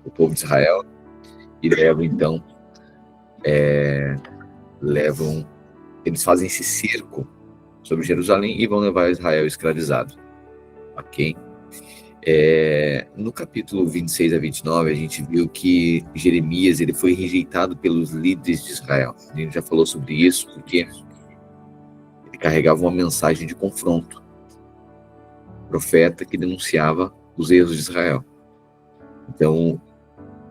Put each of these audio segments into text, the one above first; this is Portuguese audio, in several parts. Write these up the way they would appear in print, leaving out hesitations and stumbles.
o povo de Israel, e levam então, eles fazem esse cerco sobre Jerusalém e vão levar Israel escravizado, ok? No capítulo 26 a 29, a gente viu que Jeremias ele foi rejeitado pelos líderes de Israel. A gente já falou sobre isso, porque ele carregava uma mensagem de confronto. Profeta que denunciava os erros de Israel. Então,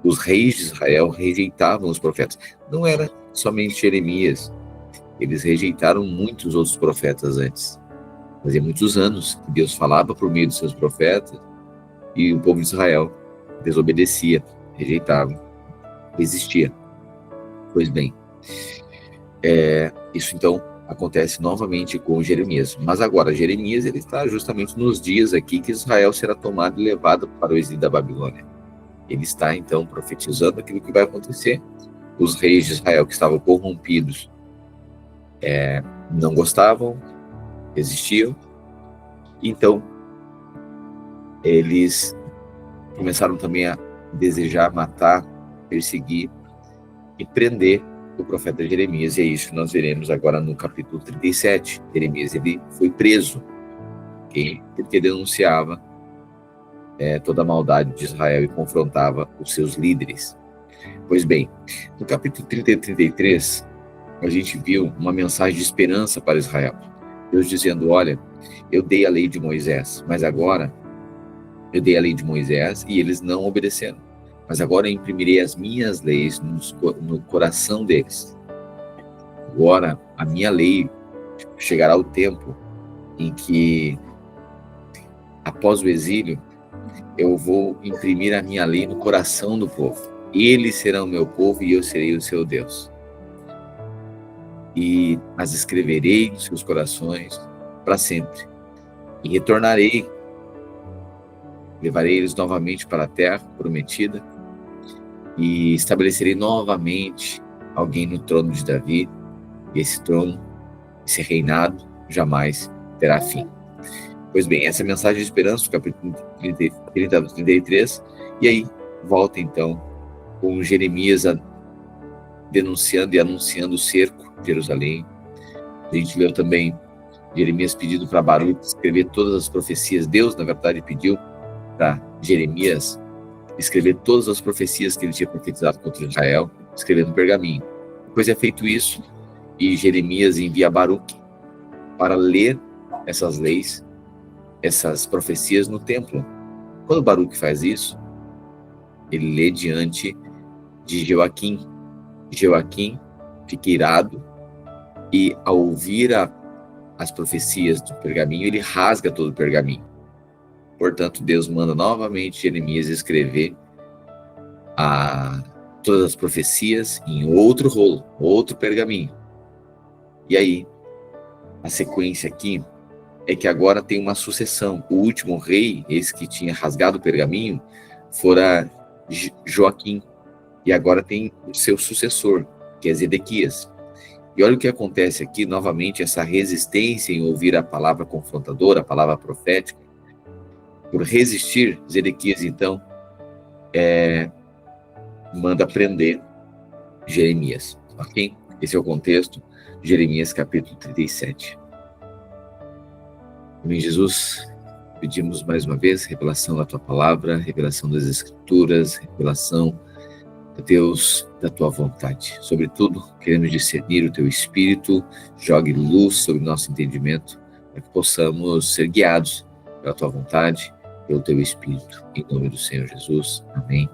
os reis de Israel rejeitavam os profetas. Não era somente Jeremias. Eles rejeitaram muitos outros profetas antes. Fazia muitos anos que Deus falava por meio de seus profetas e o povo de Israel desobedecia, rejeitava, resistia. Pois bem, isso então acontece novamente com Jeremias. Mas agora, Jeremias ele está justamente nos dias aqui que Israel será tomado e levado para o exílio da Babilônia. Ele está então profetizando aquilo que vai acontecer. Os reis de Israel que estavam corrompidos não gostavam, resistiam. Então, eles começaram também a desejar matar, perseguir e prender o profeta Jeremias, e é isso que nós veremos agora no capítulo 37. Jeremias ele foi preso, okay? Porque denunciava toda a maldade de Israel e confrontava os seus líderes. Pois bem, no capítulo 30 e 33, a gente viu uma mensagem de esperança para Israel. Deus dizendo, olha, eu dei a lei de Moisés, mas agora eu dei a lei de Moisés e eles não obedeceram. Mas agora eu imprimirei as minhas leis no coração deles. Agora, a minha lei chegará o tempo em que, após o exílio, eu vou imprimir a minha lei no coração do povo. Eles serão meu povo e eu serei o seu Deus. E as escreverei nos seus corações para sempre. E retornarei, levarei eles novamente para a terra prometida e estabelecerei novamente alguém no trono de Davi, e esse trono, esse reinado, jamais terá fim. Pois bem, essa é a mensagem de esperança do capítulo 30 a 33, e aí volta então com Jeremias denunciando e anunciando o cerco de Jerusalém. A gente leu também Jeremias pedindo para Baruque escrever todas as profecias. Deus, na verdade, pediu para Jeremias escrever todas as profecias que ele tinha profetizado contra Israel, escrever no pergaminho. Depois é feito isso, e Jeremias envia Baruque para ler essas leis, essas profecias no templo. Quando Baruque faz isso, ele lê diante de Joaquim. Joaquim fica irado e, ao ouvir as profecias do pergaminho, ele rasga todo o pergaminho. Portanto, Deus manda novamente Jeremias escrever todas as profecias em outro rolo, outro pergaminho. E aí, a sequência aqui é que agora tem uma sucessão. O último rei, esse que tinha rasgado o pergaminho, fora Joaquim. E agora tem o seu sucessor, que é Zedequias. E olha o que acontece aqui, novamente, essa resistência em ouvir a palavra confrontadora, a palavra profética. Por resistir, Zedequias, então, manda prender Jeremias. Ok? Esse é o contexto de Jeremias, capítulo 37. Amém, Jesus, pedimos mais uma vez revelação da Tua palavra, revelação das Escrituras, revelação, Deus, da Tua vontade. Sobretudo, queremos discernir o Teu Espírito, jogue luz sobre o nosso entendimento, para que possamos ser guiados pela Tua vontade, pelo Teu Espírito. Em nome do Senhor Jesus. Amém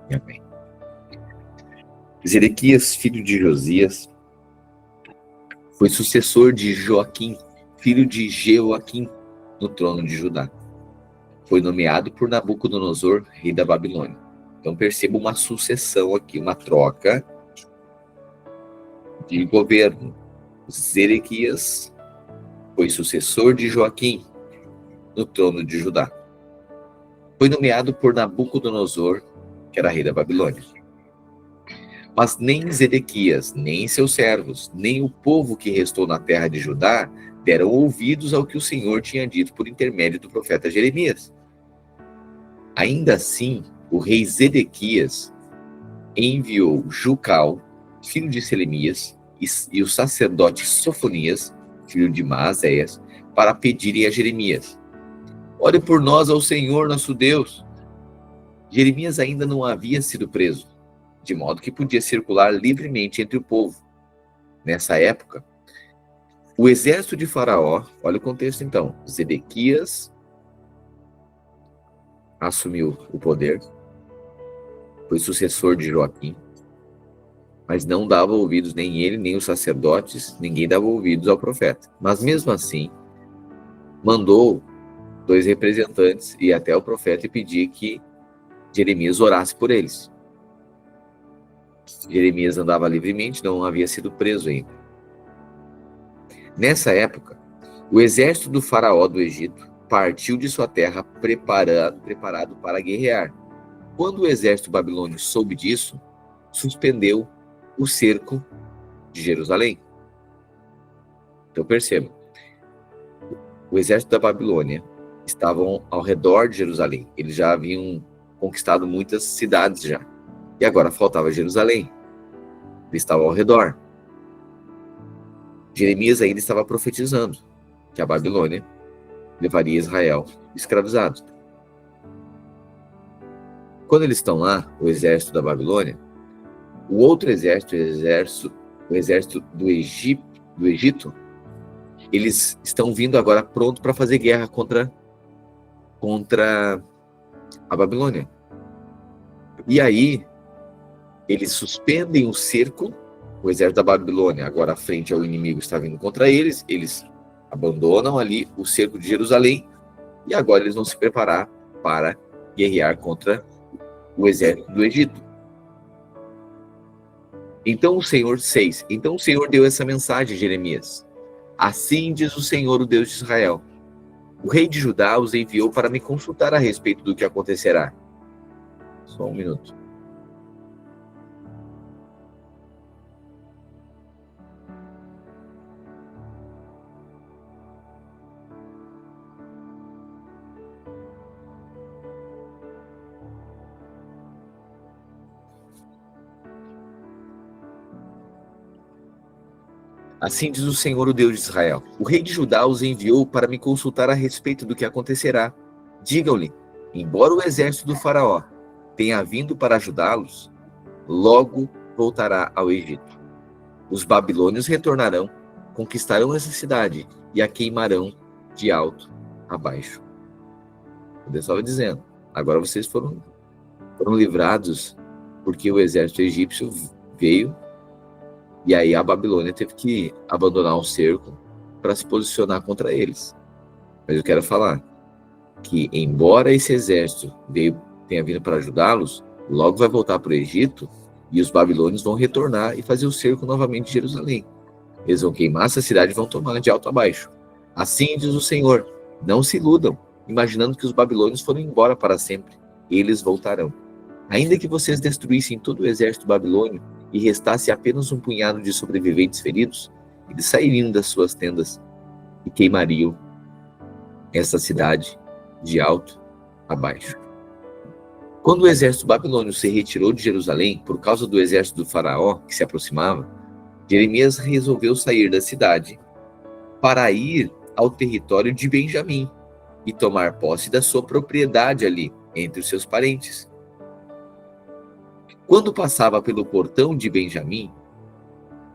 e amém. Zedequias, filho de Josias, foi sucessor de Joaquim, filho de Jeoaquim, no trono de Judá. Foi nomeado por Nabucodonosor, rei da Babilônia. Então perceba uma sucessão aqui, uma troca de governo. Zedequias foi sucessor de Joaquim no trono de Judá. Foi nomeado por Nabucodonosor, que era rei da Babilônia. Mas nem Zedequias, nem seus servos, nem o povo que restou na terra de Judá deram ouvidos ao que o Senhor tinha dito por intermédio do profeta Jeremias. Ainda assim, o rei Zedequias enviou Jucal, filho de Selemias, e o sacerdote Sofonias, filho de Maazéias, para pedirem a Jeremias: ore por nós ao Senhor nosso Deus. Jeremias ainda não havia sido preso, de modo que podia circular livremente entre o povo. Nessa época, o exército de Faraó, olha o contexto então, Zedequias assumiu o poder, foi sucessor de Joaquim, mas não dava ouvidos, nem ele, nem os sacerdotes, ninguém dava ouvidos ao profeta. Mas mesmo assim, mandou 2 representantes ir até o profeta e pedir que Jeremias orasse por eles. Jeremias andava livremente, não havia sido preso ainda. Nessa época, o exército do faraó do Egito partiu de sua terra preparado para guerrear. Quando o exército babilônio soube disso, suspendeu o cerco de Jerusalém. Então percebam, o exército da Babilônia estavam ao redor de Jerusalém. Eles já haviam conquistado muitas cidades já. E agora faltava Jerusalém. Eles estavam ao redor. Jeremias ainda estava profetizando que a Babilônia levaria Israel escravizado. Quando eles estão lá, o exército da Babilônia, o outro exército, o exército do Egito, eles estão vindo agora pronto para fazer guerra contra a Babilônia. E aí, eles suspendem o cerco, o exército da Babilônia, agora frente ao inimigo está vindo contra eles, eles abandonam ali o cerco de Jerusalém, e agora eles vão se preparar para guerrear contra o exército do Egito. Então o Senhor deu essa mensagem a Jeremias: assim diz o Senhor, o Deus de Israel: o rei de Judá os enviou para me consultar a respeito do que acontecerá. Só um minuto. Assim diz o Senhor, o Deus de Israel: o rei de Judá os enviou para me consultar a respeito do que acontecerá. Digam-lhe: embora o exército do faraó tenha vindo para ajudá-los, logo voltará ao Egito. Os babilônios retornarão, conquistarão essa cidade e a queimarão de alto a baixo. O Deus estava dizendo: agora vocês foram livrados, porque o exército egípcio veio. E aí a Babilônia teve que abandonar o cerco para se posicionar contra eles. Mas eu quero falar que, embora esse exército tenha vindo para ajudá-los, logo vai voltar para o Egito e os babilônios vão retornar e fazer o cerco novamente de Jerusalém. Eles vão queimar essa cidade e vão tomar de alto a baixo. Assim diz o Senhor: não se iludam, imaginando que os babilônios foram embora para sempre. Eles voltarão. Ainda que vocês destruíssem todo o exército babilônio e restasse apenas um punhado de sobreviventes feridos, eles sairiam das suas tendas e queimariam essa cidade de alto a baixo. Quando o exército babilônio se retirou de Jerusalém por causa do exército do faraó que se aproximava, Jeremias resolveu sair da cidade para ir ao território de Benjamim e tomar posse da sua propriedade ali, entre os seus parentes. Quando passava pelo portão de Benjamim,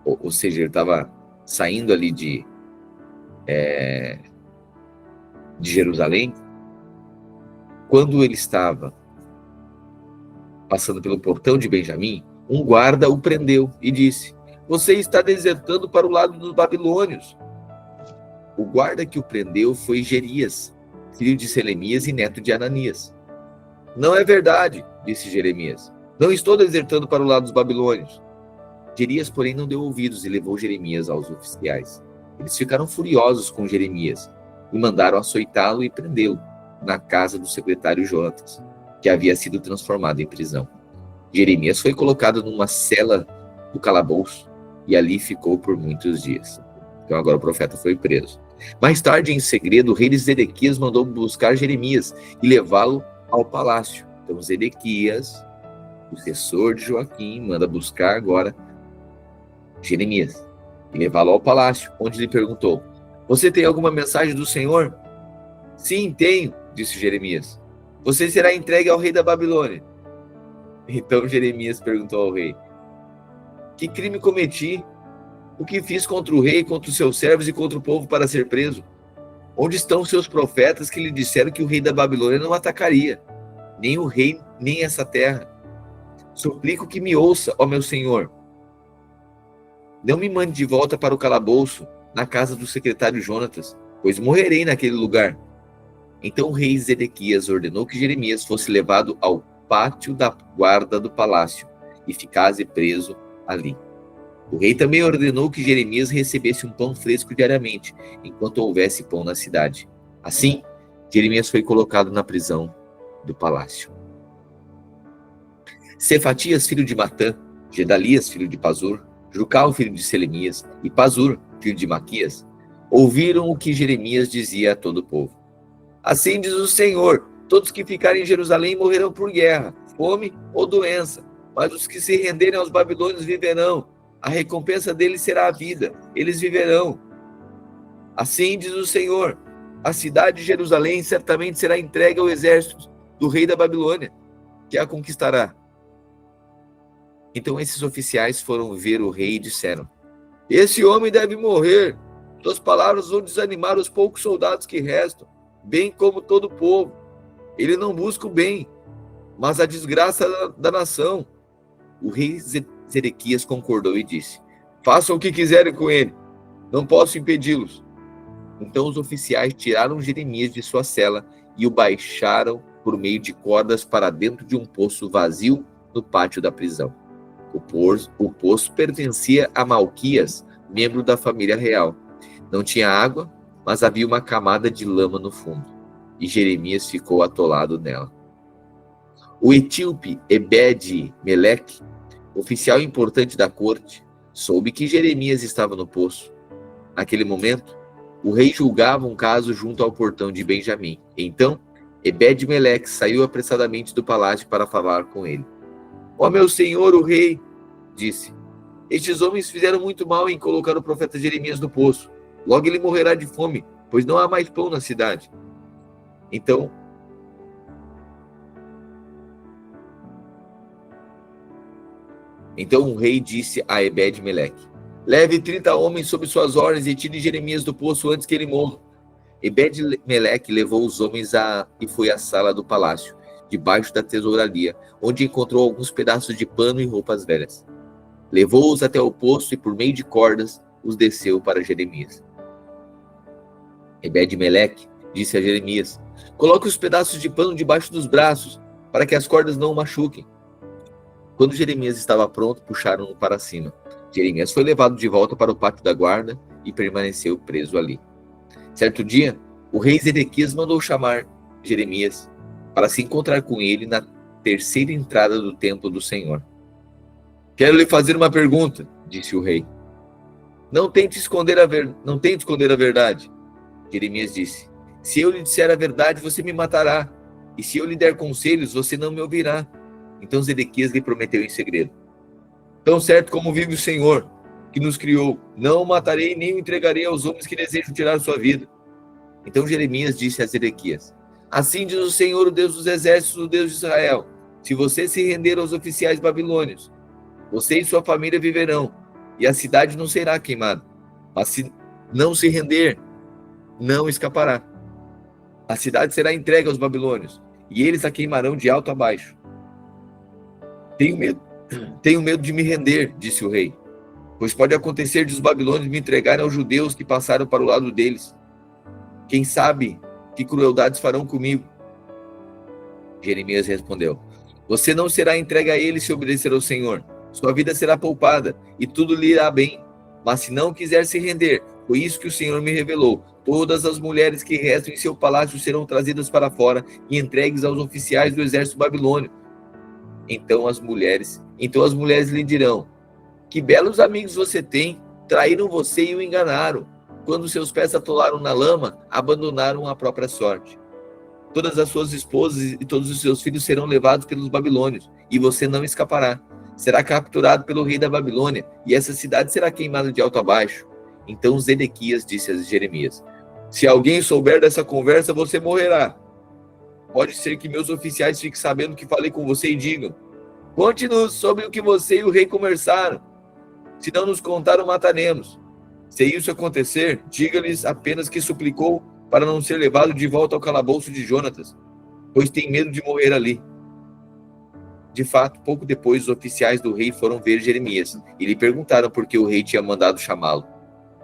ou seja, ele estava saindo ali de Jerusalém, quando ele estava passando pelo portão de Benjamim, um guarda o prendeu e disse: você está desertando para o lado dos babilônios. O guarda que o prendeu foi Jerias, filho de Selemias e neto de Ananias. Não é verdade, disse Jeremias. Não estou desertando para o lado dos babilônios. Jerias, porém, não deu ouvidos e levou Jeremias aos oficiais. Eles ficaram furiosos com Jeremias e mandaram açoitá-lo e prendê-lo na casa do secretário Jonatas, que havia sido transformado em prisão. Jeremias foi colocado numa cela do calabouço e ali ficou por muitos dias. Então agora o profeta foi preso. Mais tarde, em segredo, o rei Zedequias mandou buscar Jeremias e levá-lo ao palácio. Então Zedequias, o sucessor de Joaquim, manda buscar agora Jeremias e levá-lo ao palácio, onde lhe perguntou: você tem alguma mensagem do Senhor? Sim, tenho, disse Jeremias. Você será entregue ao rei da Babilônia. Então Jeremias perguntou ao rei: que crime cometi? O que fiz contra o rei, contra os seus servos e contra o povo para ser preso? Onde estão seus profetas que lhe disseram que o rei da Babilônia não atacaria, nem o rei, nem essa terra? Suplico que me ouça, ó meu senhor. Não me mande de volta para o calabouço, na casa do secretário Jonatas, pois morrerei naquele lugar. Então o rei Zedequias ordenou que Jeremias fosse levado ao pátio da guarda do palácio e ficasse preso ali. O rei também ordenou que Jeremias recebesse um pão fresco diariamente, enquanto houvesse pão na cidade. Assim, Jeremias foi colocado na prisão do palácio. Cefatias, filho de Matã, Gedalias, filho de Pazur, Jucal, filho de Selemias, e Pazur, filho de Maquias, ouviram o que Jeremias dizia a todo o povo. Assim diz o Senhor: todos que ficarem em Jerusalém morrerão por guerra, fome ou doença, mas os que se renderem aos babilônios viverão. A recompensa deles será a vida, eles viverão. Assim diz o Senhor: a cidade de Jerusalém certamente será entregue ao exército do rei da Babilônia, que a conquistará. Então esses oficiais foram ver o rei e disseram: esse homem deve morrer. Suas palavras vão desanimar os poucos soldados que restam, bem como todo o povo. Ele não busca o bem, mas a desgraça da nação. O rei Zedequias concordou e disse: façam o que quiserem com ele, não posso impedi-los. Então os oficiais tiraram Jeremias de sua cela e o baixaram por meio de cordas para dentro de um poço vazio no pátio da prisão. O poço pertencia a Malquias, membro da família real. Não tinha água, mas havia uma camada de lama no fundo, e Jeremias ficou atolado nela. O etíope Ebed-Meleque, oficial importante da corte, soube que Jeremias estava no poço. Naquele momento, o rei julgava um caso junto ao portão de Benjamim. Então, Ebed-Meleque saiu apressadamente do palácio para falar com ele. Ó meu senhor, o rei, disse, estes homens fizeram muito mal em colocar o profeta Jeremias no poço. Logo ele morrerá de fome, pois não há mais pão na cidade. Então o rei disse a Ebed-Meleque: leve 30 homens sob suas ordens e tire Jeremias do poço antes que ele morra. Ebed-Meleque levou os homens e foi à sala do palácio, debaixo da tesouraria, onde encontrou alguns pedaços de pano e roupas velhas. Levou-os até o poço e, por meio de cordas, os desceu para Jeremias. Ebed-Meleque disse a Jeremias: coloque os pedaços de pano debaixo dos braços, para que as cordas não o machuquem. Quando Jeremias estava pronto, puxaram-no para cima. Jeremias foi levado de volta para o pátio da guarda e permaneceu preso ali. Certo dia, o rei Zedequias mandou chamar Jeremias para se encontrar com ele na terceira entrada do templo do Senhor. Quero lhe fazer uma pergunta, disse o rei. Não tente esconder a verdade. Jeremias disse: se eu lhe disser a verdade, você me matará. E se eu lhe der conselhos, você não me ouvirá. Então Zedequias lhe prometeu em segredo: tão certo como vive o Senhor, que nos criou, não o matarei nem o entregarei aos homens que desejam tirar sua vida. Então Jeremias disse a Zedequias: assim diz o Senhor, o Deus dos exércitos, o Deus de Israel: se você se render aos oficiais babilônios, você e sua família viverão, e a cidade não será queimada. Mas se não se render, não escapará. A cidade será entregue aos babilônios, e eles a queimarão de alto a baixo. Tenho medo de me render, disse o rei, pois pode acontecer de os babilônios me entregarem aos judeus que passaram para o lado deles. Quem sabe que crueldades farão comigo? Jeremias respondeu: você não será entregue a eles se obedecer ao Senhor. Sua vida será poupada e tudo lhe irá bem. Mas se não quiser se render, foi isso que o Senhor me revelou: todas as mulheres que restam em seu palácio serão trazidas para fora e entregues aos oficiais do exército babilônio. Então as mulheres lhe dirão: que belos amigos você tem, traíram você e o enganaram. Quando seus pés atolaram na lama, abandonaram a própria sorte. todas as suas esposas e todos os seus filhos serão levados pelos babilônios, e você não escapará. Será capturado pelo rei da Babilônia, e essa cidade será queimada de alto a baixo. Então Zedequias disse a Jeremias: se alguém souber dessa conversa, você morrerá. Pode ser que meus oficiais fiquem sabendo que falei com você e digam: conte-nos sobre o que você e o rei conversaram. Se não nos contaram, mataremos. Se isso acontecer, diga-lhes apenas que suplicou para não ser levado de volta ao calabouço de Jonatas, pois tem medo de morrer ali. De fato, pouco depois, os oficiais do rei foram ver Jeremias e lhe perguntaram por que o rei tinha mandado chamá-lo.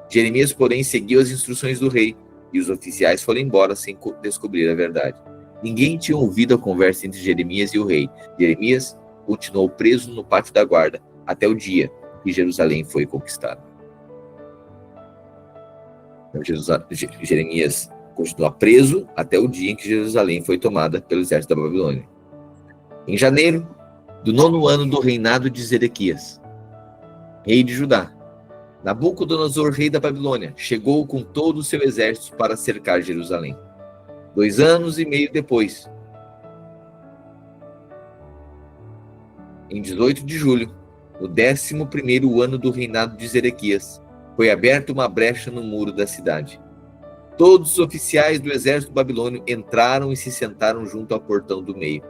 Jeremias, porém, seguiu as instruções do rei, e os oficiais foram embora sem descobrir a verdade. Ninguém tinha ouvido a conversa entre Jeremias e o rei. Jeremias continuou preso no pátio da guarda até o dia que Jerusalém foi conquistada. Jeremias continua preso até o dia em que Jerusalém foi tomada pelo exército da Babilônia. Em janeiro do 9º ano do reinado de Zedequias, rei de Judá, Nabucodonosor, rei da Babilônia, chegou com todo o seu exército para cercar Jerusalém. 2 anos e meio depois, em 18 de julho, no 11º ano do reinado de Zedequias, foi aberta uma brecha no muro da cidade. Todos os oficiais do exército babilônio entraram e se sentaram junto ao portão do meio.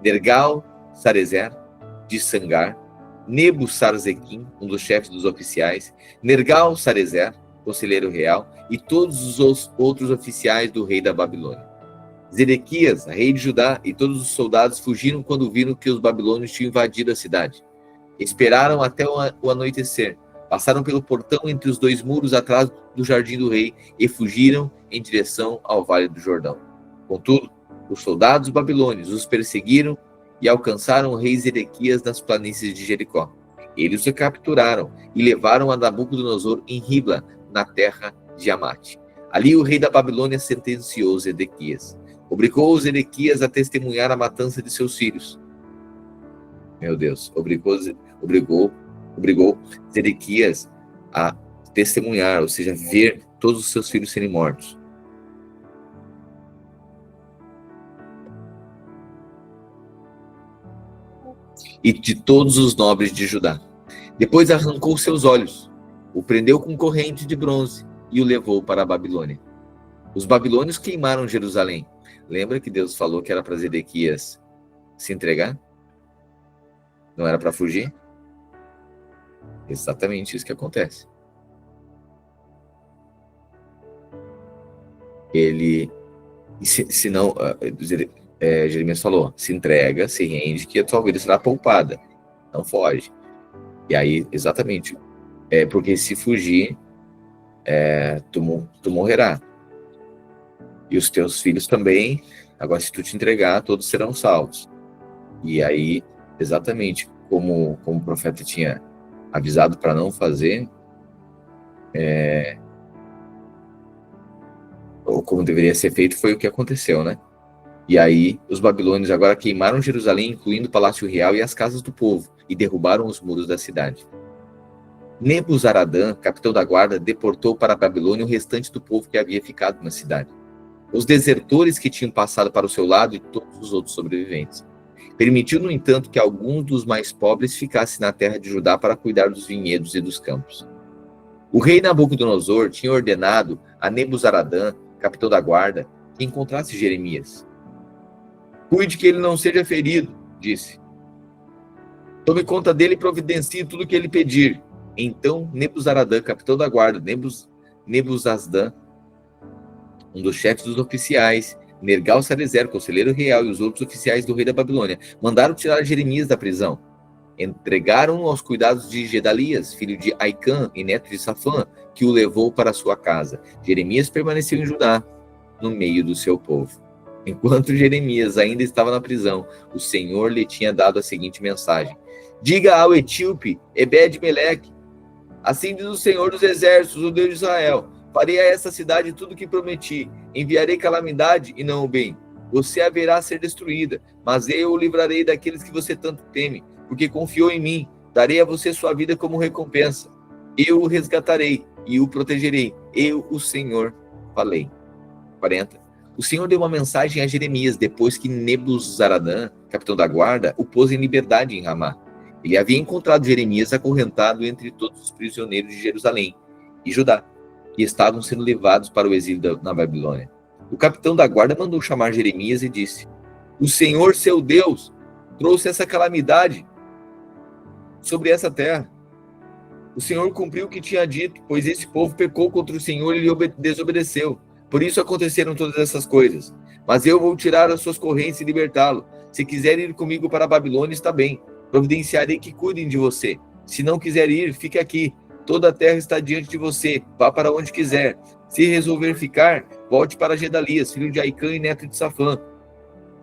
Nergal-Sarezer, de Sangar, Nebu-Sarzequim, um dos chefes dos oficiais, Nergal-Sarezer, conselheiro real, e todos os outros oficiais do rei da Babilônia. Zedequias, rei de Judá, e todos os soldados fugiram quando viram que os babilônios tinham invadido a cidade. Esperaram até o anoitecer, passaram pelo portão entre os 2 muros atrás do jardim do rei e fugiram em direção ao Vale do Jordão. Contudo, os soldados babilônios os perseguiram e alcançaram o rei Zedequias nas planícies de Jericó. Eles o capturaram e levaram a Nabucodonosor em Ribla, na terra de Amate. Ali o rei da Babilônia sentenciou Zedequias. Obrigou Zedequias a testemunhar a matança de seus filhos. Meu Deus, obrigou Zedequias a testemunhar, ou seja, ver todos os seus filhos serem mortos. E de todos os nobres de Judá. Depois arrancou seus olhos, o prendeu com corrente de bronze e o levou para a Babilônia. Os babilônios queimaram Jerusalém. Lembra que Deus falou que era para Zedequias se entregar? Não era para fugir? Exatamente isso que acontece. Jeremias falou, se entrega, se rende, que a tua vida será poupada. Não foge. E aí, exatamente, porque se fugir, tu morrerá. E os teus filhos também, agora se tu te entregar, todos serão salvos. E aí, exatamente, como o profeta tinha avisado para não fazer, ou como deveria ser feito, foi o que aconteceu, né? E aí, os babilônios agora queimaram Jerusalém, incluindo o palácio real e as casas do povo, e derrubaram os muros da cidade. Nebuzaradã, capitão da guarda, deportou para a Babilônia o restante do povo que havia ficado na cidade. Os desertores que tinham passado para o seu lado e todos os outros sobreviventes. Permitiu, no entanto, que alguns dos mais pobres ficassem na terra de Judá para cuidar dos vinhedos e dos campos. O rei Nabucodonosor tinha ordenado a Nebuzaradã, capitão da guarda, que encontrasse Jeremias. Cuide que ele não seja ferido, disse. Tome conta dele e providencie tudo o que ele pedir. Então Nebuzaradã, capitão da guarda, Nebuzaradan, um dos chefes dos oficiais, Nergal-Sarezer, conselheiro real, e os outros oficiais do rei da Babilônia, mandaram tirar Jeremias da prisão. Entregaram-no aos cuidados de Gedalias, filho de Aicã e neto de Safã, que o levou para sua casa. Jeremias permaneceu em Judá, no meio do seu povo. Enquanto Jeremias ainda estava na prisão, o Senhor lhe tinha dado a seguinte mensagem: diga ao etíope Ebed-Meleque, assim diz o Senhor dos Exércitos, o Deus de Israel, farei a essa cidade tudo o que prometi, enviarei calamidade e não o bem. Você haverá a ser destruída, mas eu o livrarei daqueles que você tanto teme, porque confiou em mim, darei a você sua vida como recompensa. Eu o resgatarei e o protegerei, eu, o Senhor, falei. 40. O Senhor deu uma mensagem a Jeremias depois que Nebuzaradã, capitão da guarda, o pôs em liberdade em Ramá. Ele havia encontrado Jeremias acorrentado entre todos os prisioneiros de Jerusalém e Judá, que estavam sendo levados para o exílio na Babilônia. O capitão da guarda mandou chamar Jeremias e disse: o Senhor, seu Deus, trouxe essa calamidade sobre essa terra. O Senhor cumpriu o que tinha dito, pois esse povo pecou contra o Senhor e lhe desobedeceu. Por isso aconteceram todas essas coisas. Mas eu vou tirar as suas correntes e libertá-lo. Se quiser ir comigo para a Babilônia, está bem. Providenciarei que cuidem de você. Se não quiser ir, fique aqui. Toda a terra está diante de você. Vá para onde quiser. Se resolver ficar, volte para Gedalias, filho de Aicã e neto de Safã.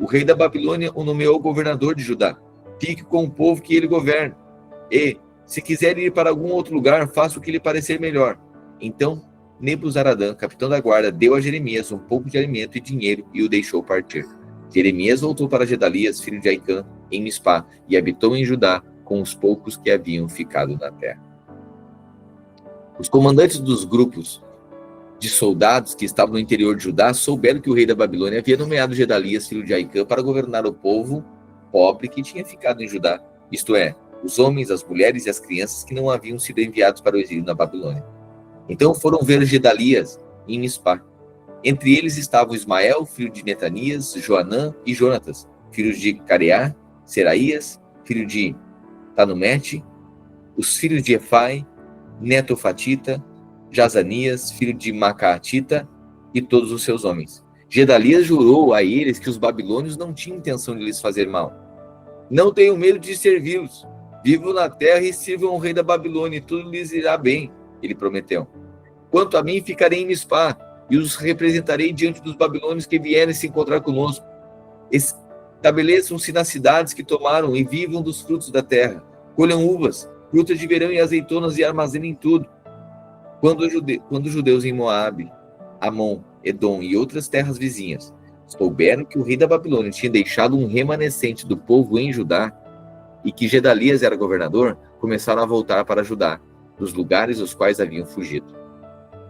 O rei da Babilônia o nomeou governador de Judá. Fique com o povo que ele governa. E, se quiser ir para algum outro lugar, faça o que lhe parecer melhor. Então, Nebuzaradã, capitão da guarda, deu a Jeremias um pouco de alimento e dinheiro e o deixou partir. Jeremias voltou para Gedalias, filho de Aicã, em Mispá, e habitou em Judá com os poucos que haviam ficado na terra. Os comandantes dos grupos de soldados que estavam no interior de Judá souberam que o rei da Babilônia havia nomeado Gedalias, filho de Aicã, para governar o povo pobre que tinha ficado em Judá, isto é, os homens, as mulheres e as crianças que não haviam sido enviados para o exílio na Babilônia. Então foram ver Gedalias em Mispá. Entre eles estavam Ismael, filho de Netanias, Joanã e Jonatas, filhos de Careá, Seraías, filho de Tanumete, os filhos de Efai, Netofatita, Jazanias, filho de Macaatita, e todos os seus homens. Gedalias jurou a eles que os babilônios não tinham intenção de lhes fazer mal. Não tenham medo de servi-los. Vivam na terra e sirvam ao rei da Babilônia, e tudo lhes irá bem, ele prometeu. Quanto a mim, ficarei em Mispá, e os representarei diante dos babilônios que vierem se encontrar conosco. Estabeleçam-se nas cidades que tomaram e vivam dos frutos da terra. Colham uvas, frutas de verão e azeitonas e armazenem tudo. Quando os judeus em Moabe, Amon, Edom e outras terras vizinhas souberam que o rei da Babilônia tinha deixado um remanescente do povo em Judá e que Gedalias era governador, começaram a voltar para Judá, dos lugares dos quais haviam fugido.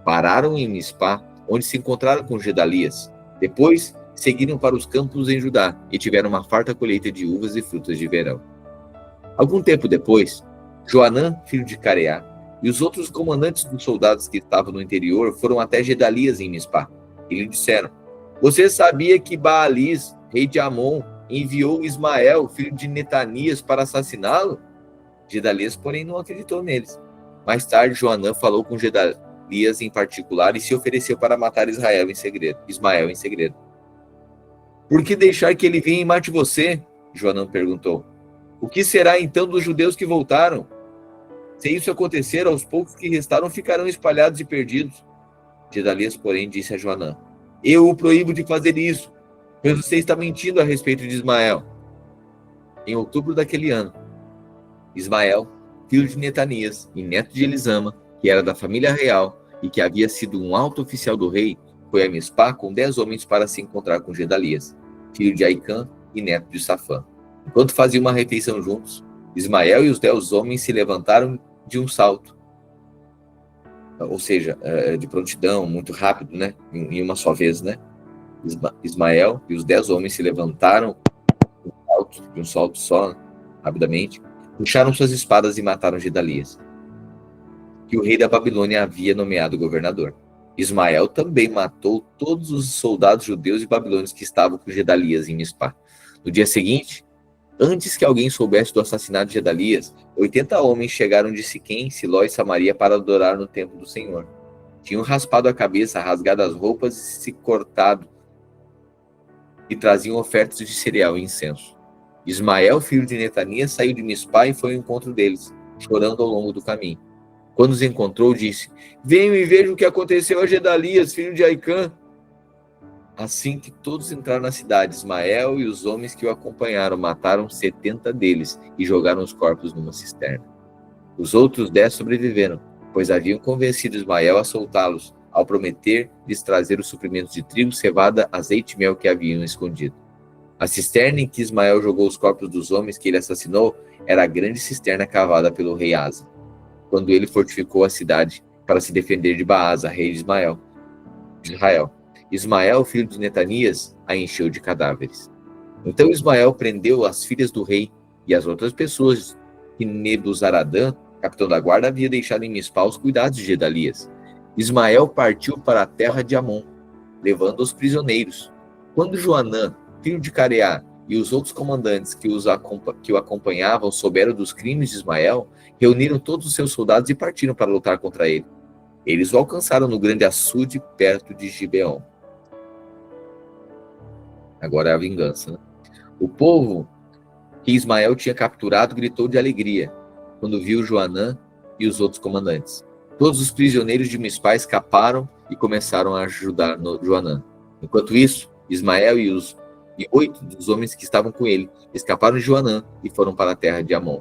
Pararam em Mispá, onde se encontraram com Gedalias. Depois, seguiram para os campos em Judá e tiveram uma farta colheita de uvas e frutas de verão. Algum tempo depois, Joanã, filho de Careá, e os outros comandantes dos soldados que estavam no interior foram até Gedalias em Mispá e lhe disseram: você sabia que Baalis, rei de Amon, enviou Ismael, filho de Netanias, para assassiná-lo? Gedalias, porém, não acreditou neles. Mais tarde, Joanã falou com Gedalias em particular e se ofereceu para matar Ismael em segredo. Por que deixar que ele venha e mate você? Joanã perguntou. O que será então dos judeus que voltaram? Se isso acontecer, aos poucos que restaram ficarão espalhados e perdidos. Gedalias, porém, disse a Joanã: eu o proíbo de fazer isso, pois você está mentindo a respeito de Ismael. Em outubro daquele ano, Ismael, filho de Netanias e neto de Elisama, que era da família real e que havia sido um alto oficial do rei, foi a Mispá com 10 homens para se encontrar com Gedalias, filho de Aicã e neto de Safã. Enquanto faziam uma refeição juntos, Ismael e os 10 homens se levantaram de um salto, ou seja, de prontidão, muito rápido, né? Em uma só vez, né? Ismael e os 10 homens se levantaram de um salto só, rapidamente, puxaram suas espadas e mataram Gedalias, que o rei da Babilônia havia nomeado governador. Ismael também matou todos os soldados judeus e babilônios que estavam com Gedalias em Mispá. No dia seguinte, antes que alguém soubesse do assassinato de Gedalias, 80 homens chegaram de Siquém, Siló e Samaria para adorar no templo do Senhor. Tinham raspado a cabeça, rasgado as roupas e se cortado, e traziam ofertas de cereal e incenso. Ismael, filho de Netanias, saiu de Mispá e foi ao encontro deles, chorando ao longo do caminho. Quando os encontrou, disse: venham e vejam o que aconteceu a Gedalias, filho de Aicã. Assim que todos entraram na cidade, Ismael e os homens que o acompanharam mataram 70 deles e jogaram os corpos numa cisterna. Os outros 10 sobreviveram, pois haviam convencido Ismael a soltá-los, ao prometer lhes trazer os suprimentos de trigo, cevada, azeite e mel que haviam escondido. A cisterna em que Ismael jogou os corpos dos homens que ele assassinou era a grande cisterna cavada pelo rei Asa, quando ele fortificou a cidade para se defender de Baasa, rei de Israel. Ismael, filho de Netanias, a encheu de cadáveres. Então Ismael prendeu as filhas do rei e as outras pessoas que Nebuzaradã, capitão da guarda, havia deixado em Mispá os cuidados de Gedalias. Ismael partiu para a terra de Amon, levando os prisioneiros. Quando Joanã, filho de Careá, e os outros comandantes que o acompanhavam souberam dos crimes de Ismael, reuniram todos os seus soldados e partiram para lutar contra ele. Eles o alcançaram no grande açude, perto de Gibeon. Agora é a vingança, né? O povo que Ismael tinha capturado gritou de alegria quando viu Joanã e os outros comandantes. Todos os prisioneiros de Mispá escaparam e começaram a ajudar Joanã. Enquanto isso, Ismael e 8 dos homens que estavam com ele escaparam de Joanã e foram para a terra de Amon.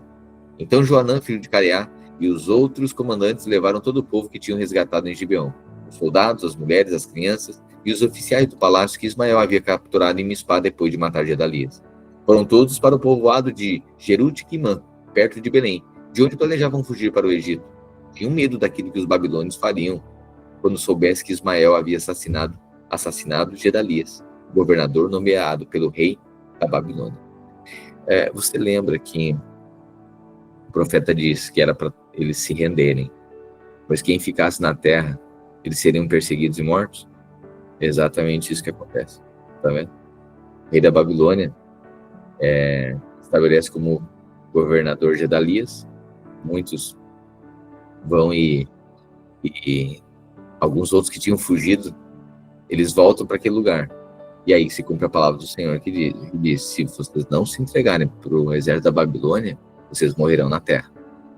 Então Joanã, filho de Careá, e os outros comandantes levaram todo o povo que tinham resgatado em Gibeon, os soldados, as mulheres, as crianças e os oficiais do palácio que Ismael havia capturado em Mispá depois de matar Gedalias. Foram todos para o povoado de Jerute-Quimã, perto de Belém, de onde planejavam fugir para o Egito. Tinham medo daquilo que os babilônios fariam quando soubesse que Ismael havia assassinado Gedalias, governador nomeado pelo rei da Babilônia. Você lembra que o profeta disse que era para eles se renderem, pois quem ficasse na terra, eles seriam perseguidos e mortos? É exatamente isso que acontece, tá vendo? O rei da Babilônia estabelece como governador Gedalias. Muitos vão e alguns outros que tinham fugido, eles voltam para aquele lugar. E aí se cumpre a palavra do Senhor que diz: se vocês não se entregarem para o exército da Babilônia, vocês morrerão na terra.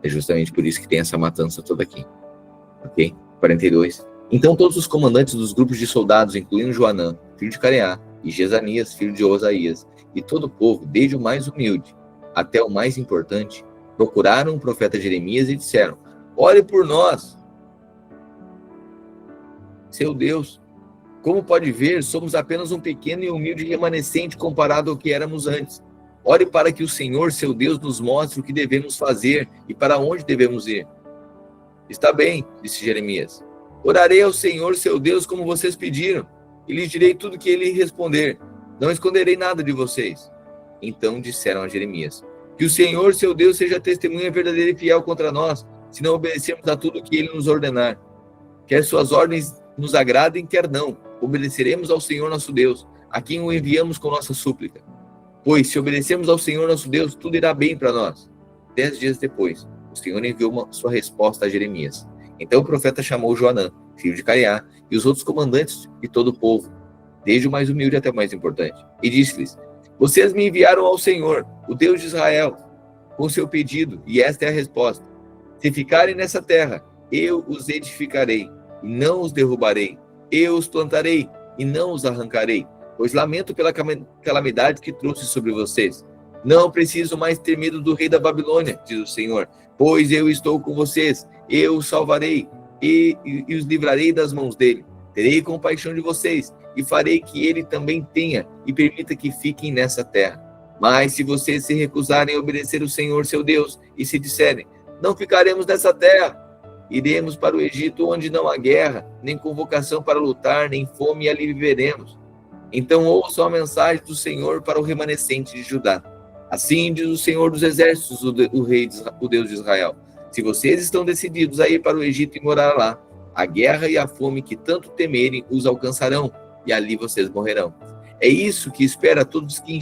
É justamente por isso que tem essa matança toda aqui. Ok? 42. Então todos os comandantes dos grupos de soldados, incluindo Joanã, filho de Careá, e Jezanias, filho de Osaías, e todo o povo, desde o mais humilde até o mais importante, procuraram o profeta Jeremias e disseram: ore por nós, seu Deus. Como pode ver, somos apenas um pequeno e humilde remanescente comparado ao que éramos antes. Ore para que o Senhor, seu Deus, nos mostre o que devemos fazer e para onde devemos ir. Está bem, disse Jeremias. Orarei ao Senhor, seu Deus, como vocês pediram, e lhes direi tudo o que ele responder. Não esconderei nada de vocês. Então disseram a Jeremias: que o Senhor, seu Deus, seja testemunha verdadeira e fiel contra nós, se não obedecermos a tudo o que ele nos ordenar. Quer suas ordens nos agradem, quer não, obedeceremos ao Senhor nosso Deus, a quem o enviamos com nossa súplica. Pois, se obedecermos ao Senhor nosso Deus, tudo irá bem para nós. 10 dias depois, o Senhor enviou sua resposta a Jeremias. Então o profeta chamou Joanã, filho de Careá, e os outros comandantes e todo o povo, desde o mais humilde até o mais importante, e disse-lhes: vocês me enviaram ao Senhor, o Deus de Israel, com seu pedido, e esta é a resposta: se ficarem nessa terra, eu os edificarei, e não os derrubarei. Eu os plantarei, e não os arrancarei, pois lamento pela calamidade que trouxe sobre vocês. Não preciso mais ter medo do rei da Babilônia, diz o Senhor, pois eu estou com vocês. Eu os salvarei e os livrarei das mãos dele. Terei compaixão de vocês e farei que ele também tenha e permita que fiquem nessa terra. Mas se vocês se recusarem a obedecer o Senhor, seu Deus, e se disserem: não ficaremos nessa terra, iremos para o Egito, onde não há guerra, nem convocação para lutar, nem fome, e ali viveremos. Então ouçam a mensagem do Senhor para o remanescente de Judá. Assim diz o Senhor dos Exércitos, o Deus de Israel: se vocês estão decididos a ir para o Egito e morar lá, a guerra e a fome que tanto temerem os alcançarão, e ali vocês morrerão. É isso que espera todos que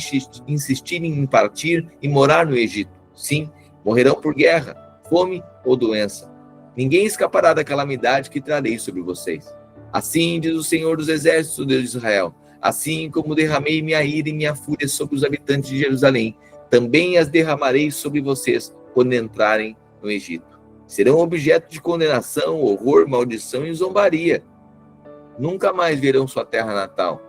insistirem em partir e morar no Egito. Sim, morrerão por guerra, fome ou doença. Ninguém escapará da calamidade que trarei sobre vocês. Assim diz o Senhor dos Exércitos, o Deus de Israel: assim como derramei minha ira e minha fúria sobre os habitantes de Jerusalém, também as derramarei sobre vocês quando entrarem no Egito. Serão objeto de condenação, horror, maldição e zombaria. Nunca mais verão sua terra natal.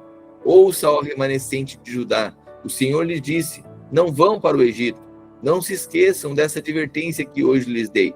Ouça, ó remanescente de Judá: o Senhor lhes disse: não vão para o Egito. Não se esqueçam dessa advertência que hoje lhes dei.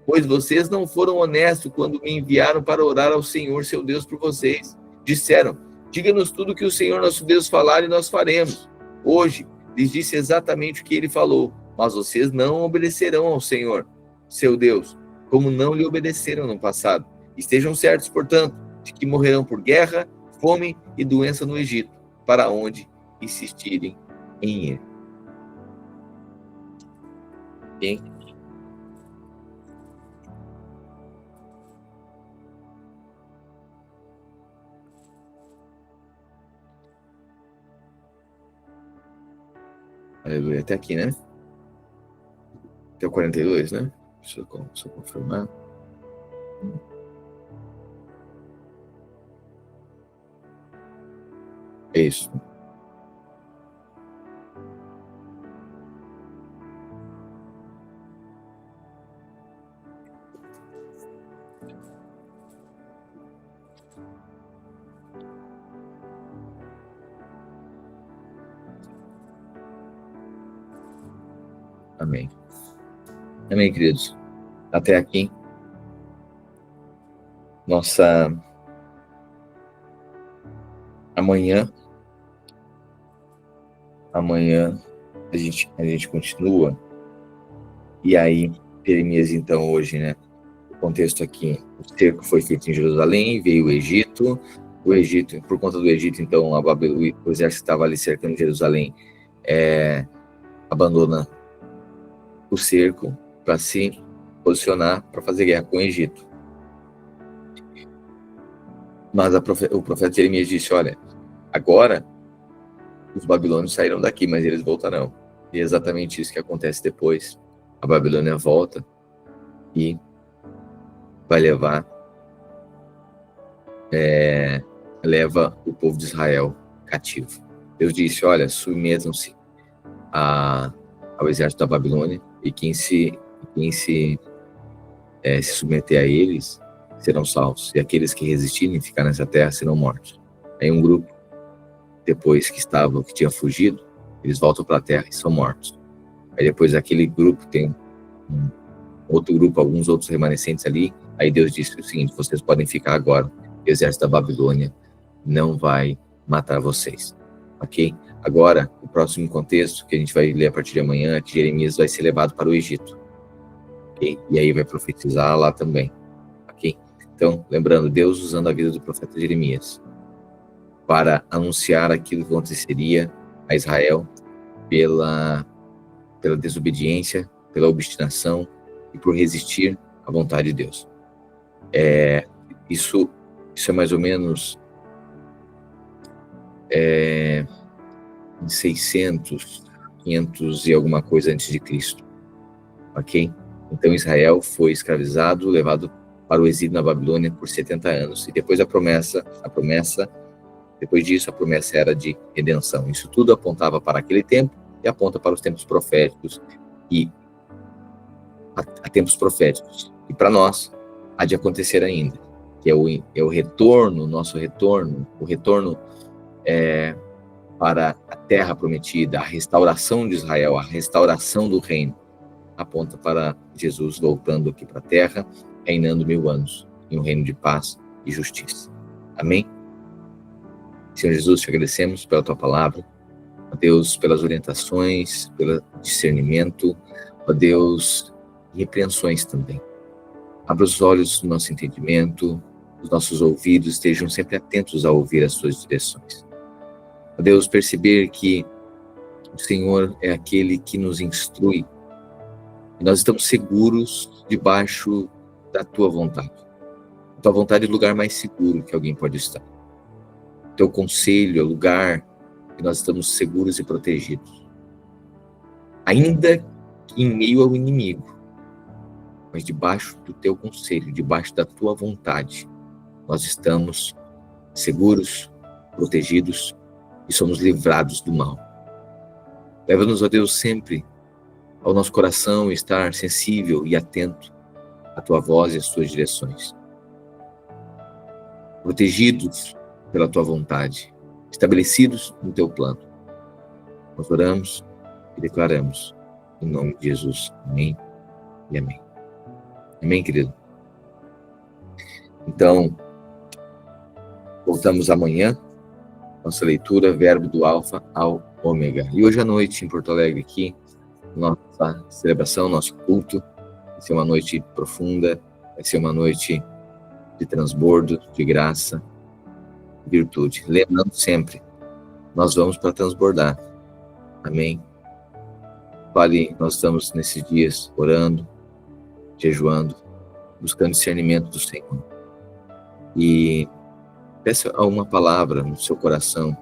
Pois vocês não foram honestos quando me enviaram para orar ao Senhor, seu Deus, por vocês. Disseram: diga-nos tudo que o Senhor nosso Deus falar e nós faremos. Hoje lhes disse exatamente o que ele falou, mas vocês não obedecerão ao Senhor, seu Deus, como não lhe obedeceram no passado. Estejam certos, portanto, de que morrerão por guerra, fome e doença no Egito, para onde insistirem em ir. Ok? Aleluia. Até aqui, né? Até o 42, né? Deixa eu confirmar. É isso. Amém. Amém, queridos. Até aqui. Nossa amanhã a gente continua. E aí, Jeremias, então, hoje, né? O contexto aqui, o cerco foi feito em Jerusalém, veio o Egito, por conta do Egito, então, o exército que estava ali cercando Jerusalém abandona o cerco para se posicionar para fazer guerra com o Egito. Mas o profeta Jeremias disse, olha, agora os babilônios saíram daqui, mas eles voltarão. E é exatamente isso que acontece depois. A Babilônia volta e vai leva o povo de Israel cativo. Deus disse, olha, submetam-se ao exército da Babilônia, e quem se submeter a eles serão salvos, e aqueles que resistirem e ficar nessa terra serão mortos. Aí um grupo, depois que tinha fugido, eles voltam para a terra e são mortos. Aí depois aquele grupo tem outro grupo, alguns outros remanescentes ali. Aí Deus disse o seguinte, vocês podem ficar agora, o exército da Babilônia não vai matar vocês, ok? Agora, o próximo contexto que a gente vai ler a partir de amanhã é que Jeremias vai ser levado para o Egito, ok? E aí vai profetizar lá também, ok? Então, lembrando, Deus usando a vida do profeta Jeremias para anunciar aquilo que aconteceria a Israel pela desobediência, pela obstinação e por resistir à vontade de Deus. Isso é mais ou menos em 600, 500 e alguma coisa antes de Cristo, ok? Então Israel foi escravizado, levado para o exílio na Babilônia por 70 anos. E depois depois disso, a promessa era de redenção. Isso tudo apontava para aquele tempo e aponta para os tempos proféticos e a tempos proféticos. E para nós, há de acontecer ainda, que é o retorno, nosso retorno, o retorno para a terra prometida, a restauração de Israel, a restauração do reino, aponta para Jesus voltando aqui para a terra, reinando 1000 anos, em um reino de paz e justiça. Amém? Senhor Jesus, te agradecemos pela tua palavra, ó Deus, pelas orientações, pelo discernimento, ó Deus, e repreensões também. Abra os olhos do nosso entendimento, os nossos ouvidos estejam sempre atentos a ouvir as suas direções. Ó Deus, perceber que o Senhor é aquele que nos instrui, e nós estamos seguros debaixo da tua vontade. A tua vontade é o lugar mais seguro que alguém pode estar. O teu conselho é o lugar que nós estamos seguros e protegidos. Ainda que em meio ao inimigo, mas debaixo do teu conselho, debaixo da tua vontade, nós estamos seguros, protegidos e somos livrados do mal. Leva-nos, ó Deus, sempre ao nosso coração estar sensível e atento à tua voz e às tuas direções. Protegidos pela tua vontade, estabelecidos no teu plano. Nós oramos e declaramos em nome de Jesus. Amém e amém. Amém, querido? Então, voltamos amanhã, nossa leitura, verbo do alfa ao ômega. E hoje à noite, em Porto Alegre, aqui, nossa celebração, nosso culto, vai ser uma noite profunda, vai ser uma noite de transbordo, de graça, virtude. Lembrando sempre, nós vamos para transbordar. Amém? Vale, nós estamos nesses dias orando, jejuando, buscando discernimento do Senhor. E peça uma palavra no seu coração.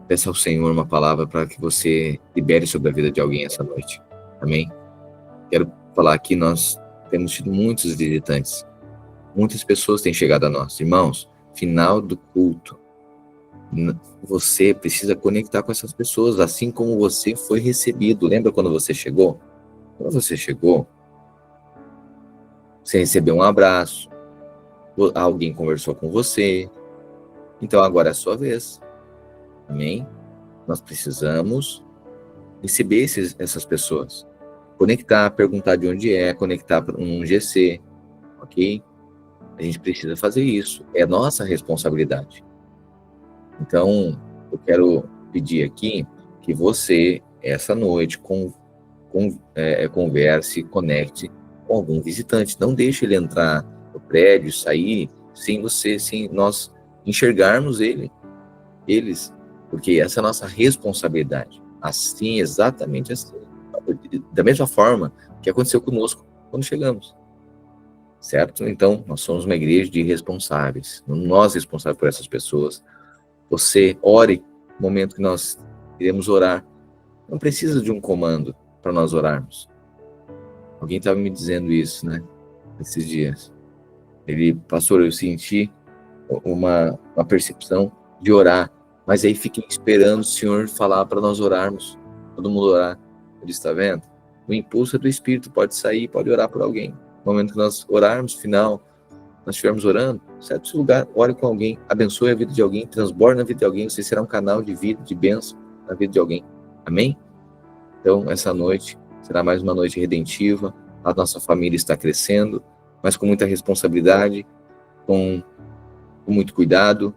Peça ao Senhor uma palavra para que você libere sobre a vida de alguém essa noite. Amém? Quero falar aqui, nós temos tido muitos visitantes. Muitas pessoas têm chegado a nós. Irmãos, final do culto, você precisa conectar com essas pessoas, assim como você foi recebido. Lembra quando você chegou? Quando você chegou, você recebeu um abraço, alguém conversou com você, então agora é a sua vez. Amém? Nós precisamos receber essas pessoas. Conectar, perguntar de onde é, conectar para um GC, ok? A gente precisa fazer isso. É nossa responsabilidade. Então, eu quero pedir aqui que você, essa noite, converse, conecte com algum visitante. Não deixe ele entrar no prédio, sair, sem nós enxergarmos eles, porque essa é a nossa responsabilidade. Assim, exatamente assim. Da mesma forma que aconteceu conosco quando chegamos. Certo? Então, nós somos uma igreja de responsáveis. Nós responsáveis por essas pessoas. Você ore no momento que nós iremos orar. Não precisa de um comando para nós orarmos. Alguém estava me dizendo isso, né? Esses dias. Pastor, eu senti uma percepção de orar. Mas aí fiquem esperando o Senhor falar para nós orarmos. Todo mundo orar. Ele está vendo? O impulso é do Espírito. Pode sair, pode orar por alguém. No momento que nós orarmos, final, nós estivermos orando, certo lugar, ore com alguém, abençoe a vida de alguém, transborde na vida de alguém, você será um canal de vida, de bênção na vida de alguém. Amém? Então, essa noite será mais uma noite redentiva, a nossa família está crescendo, mas com muita responsabilidade, com muito cuidado,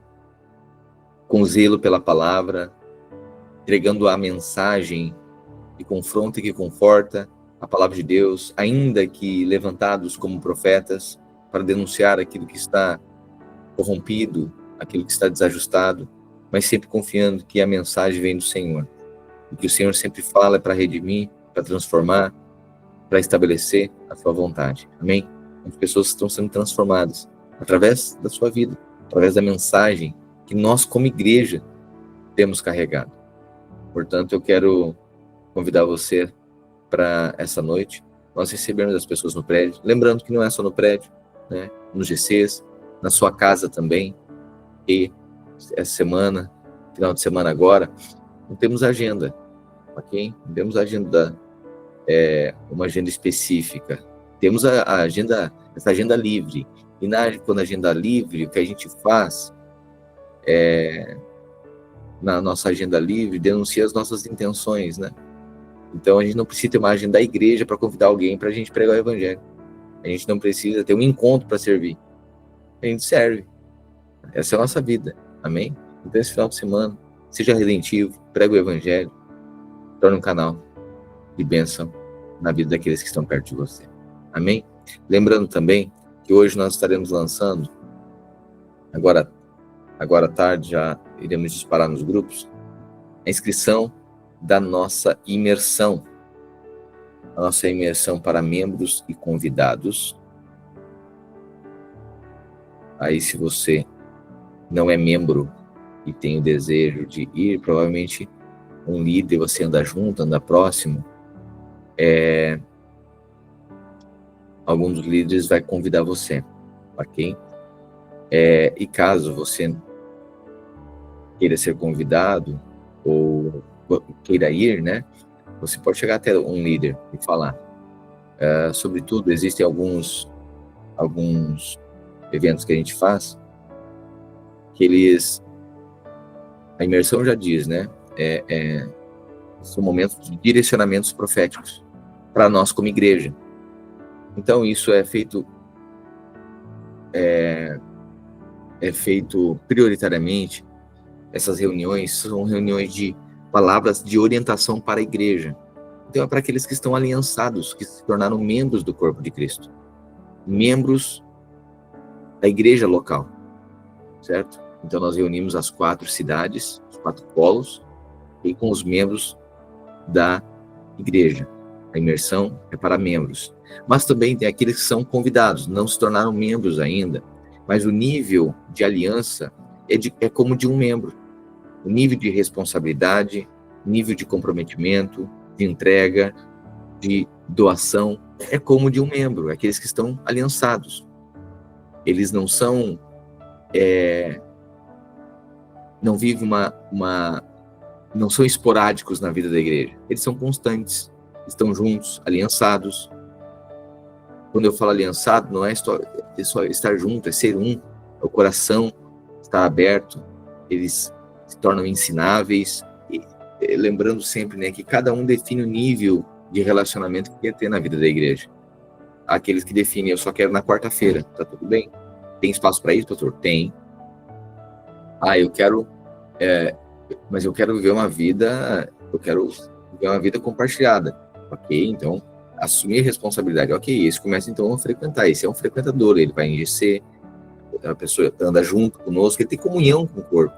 com zelo pela palavra, entregando a mensagem que confronta e que conforta, a palavra de Deus, ainda que levantados como profetas para denunciar aquilo que está corrompido, aquilo que está desajustado, mas sempre confiando que a mensagem vem do Senhor. O que o Senhor sempre fala é para redimir, para transformar, para estabelecer a sua vontade. Amém? As pessoas estão sendo transformadas através da sua vida, através da mensagem que nós, como igreja, temos carregado. Portanto, eu quero convidar você para essa noite, nós recebermos as pessoas no prédio, lembrando que não é só no prédio, né? Nos GCs, na sua casa também, e essa semana, final de semana agora, não temos agenda, ok? Não temos agenda, uma agenda específica, temos a agenda, essa agenda livre, e quando a agenda livre, o que a gente faz na nossa agenda livre, denuncia as nossas intenções, né? Então, a gente não precisa ter uma agenda da igreja para convidar alguém para a gente pregar o evangelho. A gente não precisa ter um encontro para servir. A gente serve. Essa é a nossa vida. Amém? Então, esse final de semana, seja redentivo, prega o evangelho, torne um canal de bênção na vida daqueles que estão perto de você. Amém? Lembrando também que hoje nós estaremos lançando, agora à tarde já iremos disparar nos grupos, a inscrição da nossa imersão. A nossa imersão para membros e convidados. Aí, se você não é membro e tem o desejo de ir, provavelmente um líder, você anda junto, anda próximo, algum dos líderes vai convidar você, ok? E caso você queira ser convidado ou queira ir, né? Você pode chegar até um líder e falar. Sobretudo, existem alguns eventos que a gente faz que a imersão já diz, né? São momentos de direcionamentos proféticos para nós como igreja. Então, isso é feito prioritariamente. Essas reuniões são reuniões de palavras de orientação para a igreja. Então, é para aqueles que estão aliançados, que se tornaram membros do corpo de Cristo. Membros da igreja local, certo? Então, nós reunimos as 4 cidades, os 4 polos, e com os membros da igreja. A imersão é para membros. Mas também tem aqueles que são convidados, não se tornaram membros ainda, mas o nível de aliança é como de um membro. O nível de responsabilidade, nível de comprometimento, de entrega, de doação, é como de um membro, aqueles que estão aliançados. Eles não são, não vivem não são esporádicos na vida da igreja. Eles são constantes, estão juntos, aliançados. Quando eu falo aliançado, não é só estar junto, é ser um. O coração está aberto, eles se tornam ensináveis. E, lembrando sempre, né, que cada um define o nível de relacionamento que quer ter na vida da igreja. Há aqueles que definem, eu só quero na quarta-feira, tá tudo bem? Tem espaço para isso, pastor? Tem. Eu quero... mas eu quero viver uma vida compartilhada, ok? Então, assumir responsabilidade, ok? Esse começa então a frequentar, esse é um frequentador, ele vai enriquecer, a pessoa anda junto conosco, ele tem comunhão com o corpo,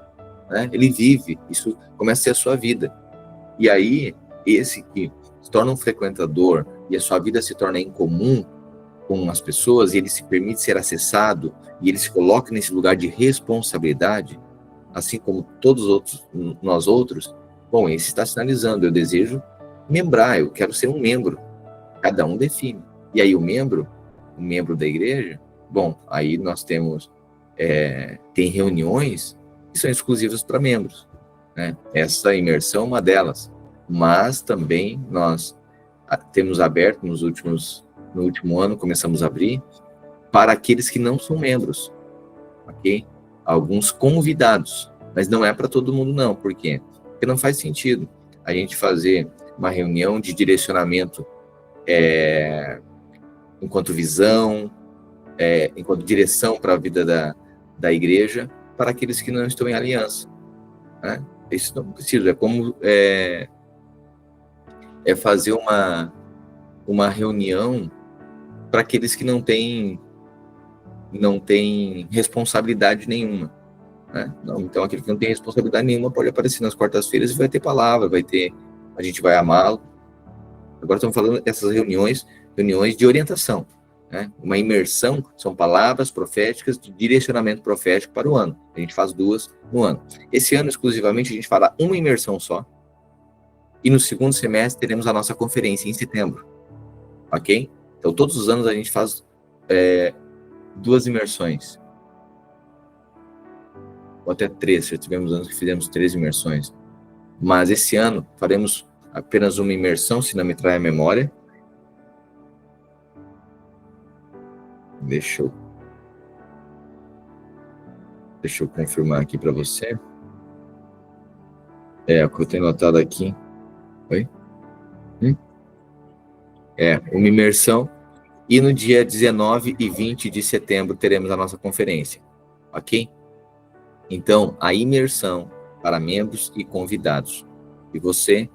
né? Ele vive, isso começa a ser a sua vida. E aí, esse que se torna um frequentador e a sua vida se torna em comum com as pessoas, e ele se permite ser acessado, e ele se coloca nesse lugar de responsabilidade, assim como todos nós outros, bom, esse está sinalizando, eu desejo membrar, eu quero ser um membro. Cada um define. E aí o membro da igreja, bom, aí nós temos, tem reuniões que são exclusivas para membros, né? Essa imersão é uma delas. Mas também nós temos aberto no último ano, começamos a abrir para aqueles que não são membros, ok? Alguns convidados, mas não é para todo mundo não. Por quê? Porque não faz sentido a gente fazer uma reunião de direcionamento enquanto visão, enquanto direção para a vida da igreja, para aqueles que não estão em aliança, né? Isso não precisa, é como fazer uma reunião para aqueles que não têm responsabilidade nenhuma, né? Não, então, aquele que não tem responsabilidade nenhuma pode aparecer nas quartas-feiras e vai ter palavra, a gente vai amá-lo. Agora estamos falando dessas reuniões de orientação, né? Uma imersão são palavras proféticas de direcionamento profético para o ano. A gente faz 2 no ano. Esse ano, exclusivamente, a gente fará uma imersão só. E no segundo semestre teremos a nossa conferência em setembro, ok? Então, todos os anos a gente faz 2 imersões. Ou até 3, já tivemos anos que fizemos 3 imersões. Mas esse ano faremos apenas uma imersão, se não me trai a memória. Deixa eu confirmar aqui para você. O que eu tenho notado aqui. Oi? Uma imersão. E no dia 19 e 20 de setembro teremos a nossa conferência, ok? Então, a imersão para membros e convidados. E você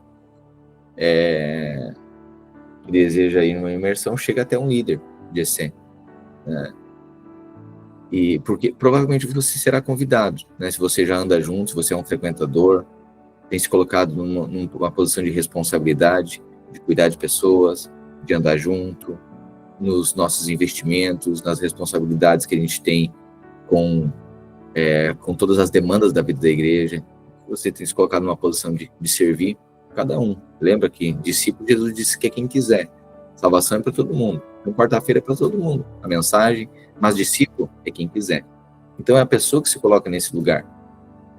que deseja ir numa imersão, chega até um líder de EC, né? E porque provavelmente você será convidado, né? Se você já anda junto, se você é um frequentador, tem se colocado numa posição de responsabilidade, de cuidar de pessoas, de andar junto, nos nossos investimentos, nas responsabilidades que a gente tem com todas as demandas da vida da igreja. Você tem se colocado numa posição de servir cada um. Lembra que discípulo, Jesus disse que é quem quiser. Salvação é para todo mundo. Então, quarta-feira é para todo mundo. A mensagem, mas discípulo é quem quiser. Então, é a pessoa que se coloca nesse lugar,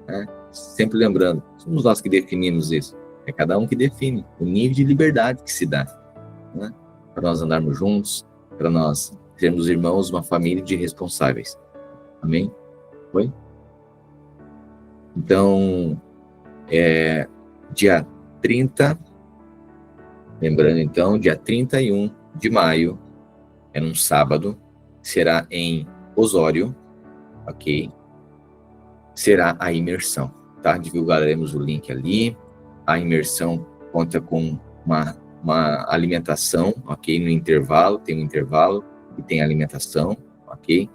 né? Sempre lembrando, somos nós que definimos isso. É cada um que define o nível de liberdade que se dá, né? Para nós andarmos juntos, para nós sermos irmãos, uma família de responsáveis. Amém? Oi? Então, dia 30, lembrando então, dia 31 de maio, é num sábado, será em Osório, ok? Será a imersão, tá? Divulgaremos o link ali. A imersão conta com uma alimentação, ok? No intervalo, tem um intervalo e tem alimentação, ok?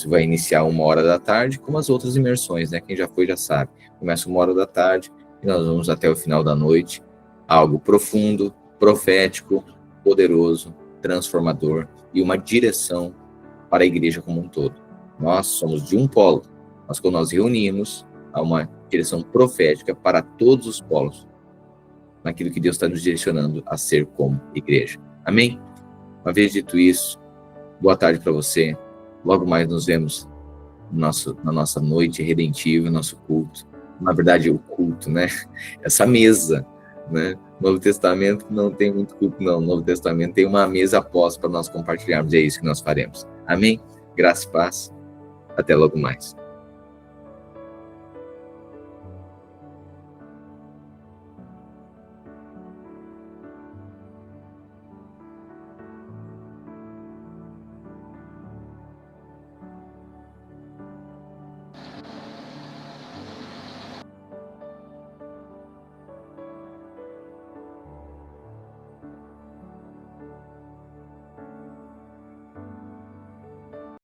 vai iniciar 1h da tarde, como as outras imersões, né? Quem já foi já sabe. Começa 1h da tarde e nós vamos até o final da noite. Algo profundo, profético, poderoso, transformador e uma direção para a igreja como um todo. Nós somos de um polo, mas quando nós reunimos, há uma direção profética para todos os polos, naquilo que Deus está nos direcionando a ser como igreja. Amém? Uma vez dito isso, boa tarde para você. Logo mais nos vemos na nossa noite redentiva, nosso culto. Na verdade, o culto, né? Essa mesa, né? Novo Testamento não tem muito culto, não. No Novo Testamento tem uma mesa após para nós compartilharmos. É isso que nós faremos. Amém? Graça e paz. Até logo mais.